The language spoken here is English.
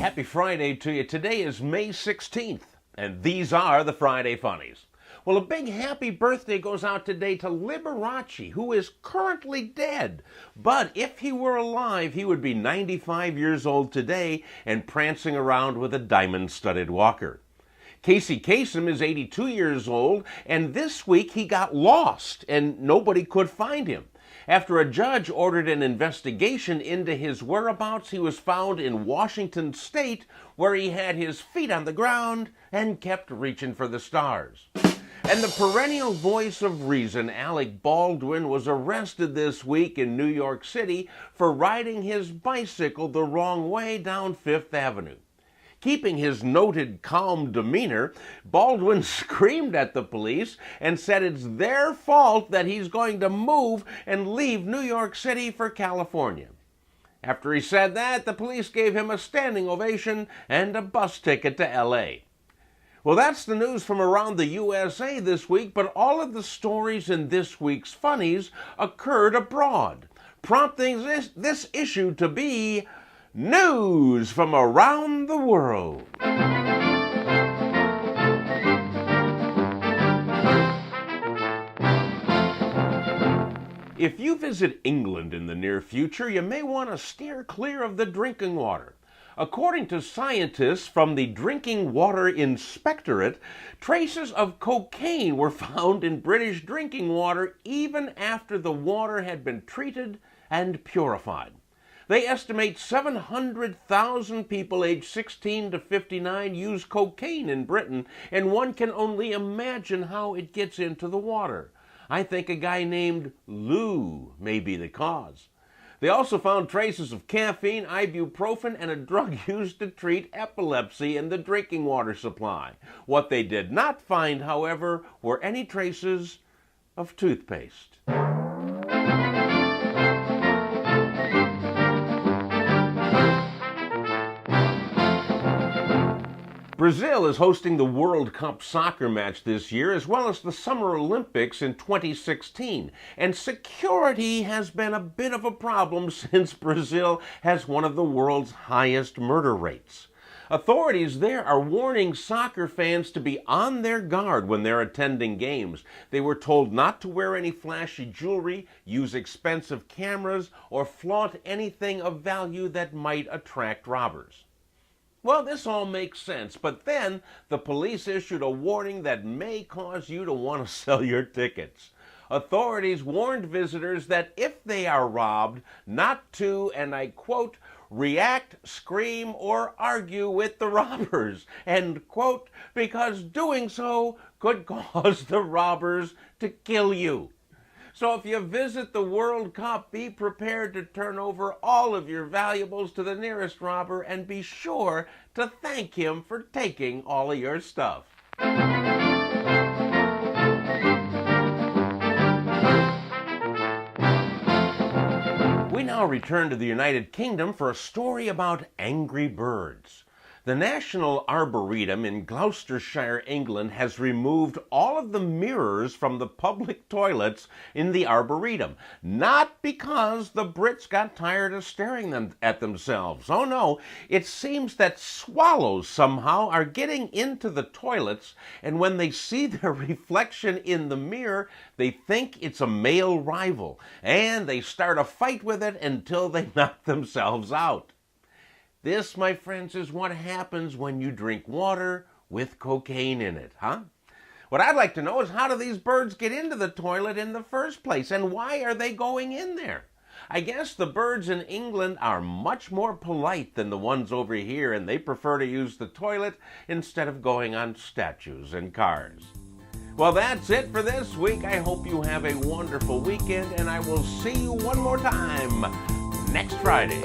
Happy Friday to you. Today is May 16th, and these are the Friday Funnies. Well, a big happy birthday goes out today to Liberace, who is currently dead. But if he were alive, he would be 95 years old today and prancing around with a diamond-studded walker. Casey Kasem is 82 years old, and this week he got lost and nobody could find him. After a judge ordered an investigation into his whereabouts, he was found in Washington State, where he had his feet on the ground and kept reaching for the stars. And the perennial voice of reason, Alec Baldwin, was arrested this week in New York City for riding his bicycle the wrong way down Fifth Avenue. Keeping his noted calm demeanor, Baldwin screamed at the police and said it's their fault that he's going to move and leave New York City for California. After he said that, the police gave him a standing ovation and a bus ticket to L.A. Well, that's the news from around the USA this week, but all of the stories in this week's Funnies occurred abroad, prompting this issue to be News from Around the World. If you visit England in the near future, you may want to steer clear of the drinking water. According to scientists from the Drinking Water Inspectorate, traces of cocaine were found in British drinking water even after the water had been treated and purified. They estimate 700,000 people aged 16 to 59 use cocaine in Britain, and one can only imagine how it gets into the water. I think a guy named Lou may be the cause. They also found traces of caffeine, ibuprofen, and a drug used to treat epilepsy in the drinking water supply. What they did not find, however, were any traces of toothpaste. Brazil is hosting the World Cup soccer match this year, as well as the Summer Olympics in 2016. And security has been a bit of a problem since Brazil has one of the world's highest murder rates. Authorities there are warning soccer fans to be on their guard when they're attending games. They were told not to wear any flashy jewelry, use expensive cameras, or flaunt anything of value that might attract robbers. Well, this all makes sense, but then the police issued a warning that may cause you to want to sell your tickets. Authorities warned visitors that if they are robbed, not to, and I quote, react, scream, or argue with the robbers, end quote, because doing so could cause the robbers to kill you. So if you visit the World Cup, be prepared to turn over all of your valuables to the nearest robber and be sure to thank him for taking all of your stuff. We now return to the United Kingdom for a story about angry birds. The National Arboretum in Gloucestershire, England, has removed all of the mirrors from the public toilets in the Arboretum, not because the Brits got tired of staring at themselves. Oh no, it seems that swallows somehow are getting into the toilets, and when they see their reflection in the mirror, they think it's a male rival, and they start a fight with it until they knock themselves out. This, my friends, is what happens when you drink water with cocaine in it, huh? What I'd like to know is, how do these birds get into the toilet in the first place, and why are they going in there? I guess the birds in England are much more polite than the ones over here, and they prefer to use the toilet instead of going on statues and cars. Well, that's it for this week. I hope you have a wonderful weekend, and I will see you one more time next Friday.